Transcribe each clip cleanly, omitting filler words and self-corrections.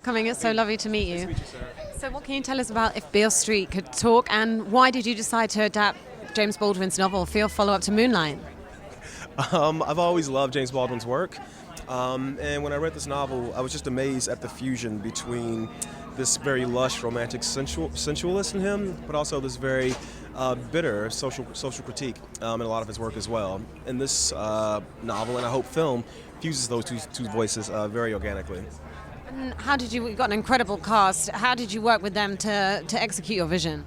Coming, it's so lovely to meet Nice you. to meet you, Sarah. So what can you tell us about If Beale Street Could Talk, and why did you decide to adapt James Baldwin's novel for your follow-up to Moonlight? I've always loved James Baldwin's work. And when I read this novel, I was just amazed at the fusion between this very lush, romantic sensualist in him, but also this very bitter social critique in a lot of his work as well. And this novel, and I hope film, fuses those two voices very organically. And how did you got an incredible cast. How did you work with them to execute your vision?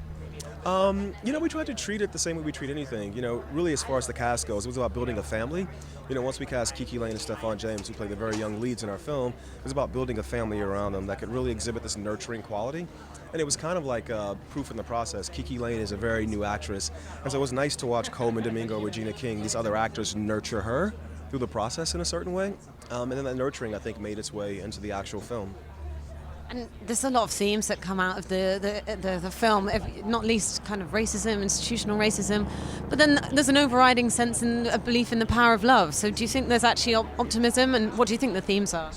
We tried to treat it the same way we treat anything. Really, as far as the cast goes, it was about building a family. Once we cast Kiki Lane and Stefan James, who play the very young leads in our film, it was about building a family around them that could really exhibit this nurturing quality. And it was kind of like proof in the process. Kiki Lane is a very new actress, and so it was nice to watch Coleman Domingo, Regina King, these other actors nurture her through the process in a certain way. And then that nurturing, I think, made its way into the actual film. And there's a lot of themes that come out of the film, not least kind of racism, institutional racism. But then there's an overriding sense and a belief in the power of love. So do you think there's actually optimism, and what do you think the themes are?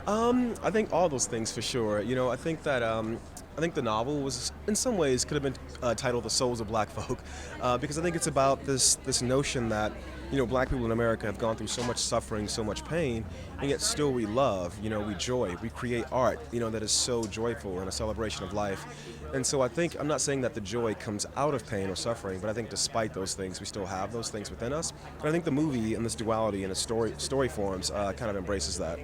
I think all those things for sure. I think that I think the novel was, in some ways, could have been titled "The Souls of Black Folk," because I think it's about this notion that Black people in America have gone through so much suffering, so much pain, and yet still we love. We joy, we create art. That is so joyful and a celebration of life. And so I think I'm not saying that the joy comes out of pain or suffering, but I think despite those things, we still have those things within us. And I think the movie and this duality and its story forms kind of embraces that.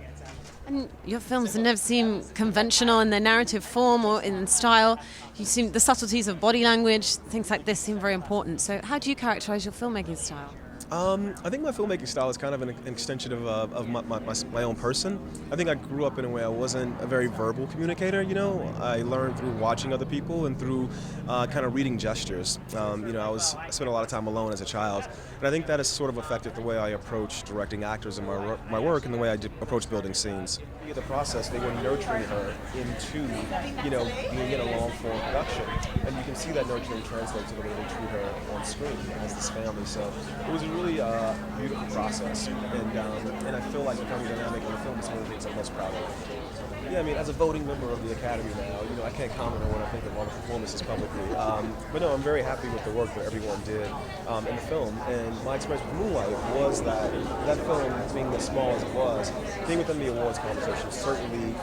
And your films never seem conventional in their narrative form or in style. You seem the subtleties of body language, things like this seem very important. So how do you characterize your filmmaking style? I think my filmmaking style is kind of an extension of my own person. I think I grew up in a way I wasn't a very verbal communicator. I learned through watching other people and through kind of reading gestures. I spent a lot of time alone as a child, and I think that has sort of affected the way I approach directing actors in my work and the way I approach building scenes. In the process, they were nurturing her into being in a long form production, and you can see that nurturing translate to the way they treat her on screen as this family. So it was a really beautiful process, and I feel like the family dynamic in the film is one of the things I'm most proud of. Yeah, I mean, as a voting member of the Academy now, I can't comment on what I think of all the performances publicly. But no, I'm very happy with the work that everyone did in the film. And my experience with Moonlight was that film, being as small as it was, being within the awards conversation certainly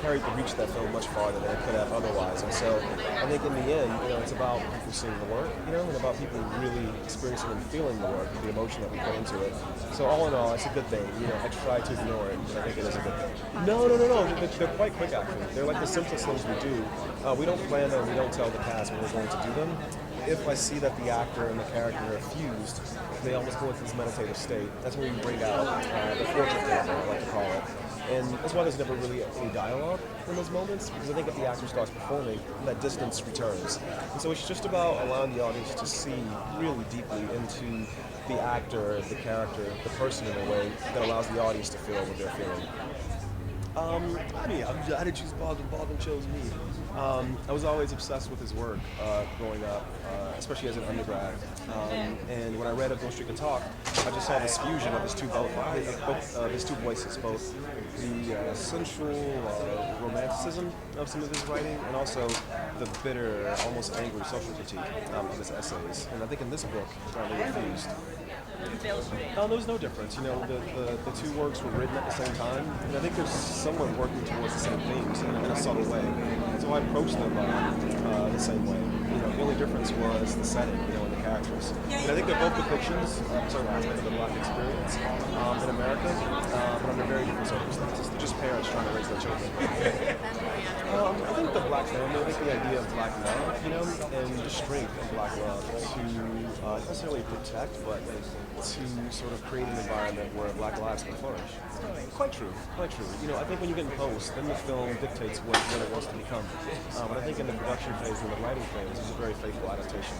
carried the reach of that film much farther than it could have otherwise. And so I think in the end, it's about people seeing the work, and about people really experiencing and feeling the work, the emotion that we put into it. So all in all, it's a good thing. I try to ignore it, but I think it is a good thing. No. They're quite quick, actually. They're like the simplest things we do. We don't plan them, we don't tell the cast when we're going to do them. If I see that the actor and the character are fused, they almost go into this meditative state. That's when we bring out the fortune family, I like to call it. And that's why there's never really any dialogue in those moments, because I think if the actor starts performing, that distance returns. And so it's just about allowing the audience to see really deeply into the actor, the character, the person in a way that allows the audience to feel what they're feeling. I didn't choose Baldwin. Baldwin chose me. I was always obsessed with his work growing up, especially as an undergrad. And when I read If Beale Street Could Talk, I just saw this fusion of his two voices, both the sensual romanticism of some of his writing, and also the bitter, almost angry social critique of his essays. And I think in this book, they were fused. No, there was no difference. The two works were written at the same time, and I think there's someone working towards the same themes in a subtle way. So I approached them the same way. The only difference was the setting, and the characters. And I think they're both depictions of certain aspects of the Black experience in America, but under very different circumstances. They're just parents trying to raise their children. I think the Black family, I think the idea of Black love, and the strength of Black love to not necessarily protect, but to sort of create an environment where Black lives can flourish. Quite true, quite true. I think when you get in post, then the film dictates what it wants to become. But I think in the production phase and the writing phase, it's a very faithful adaptation.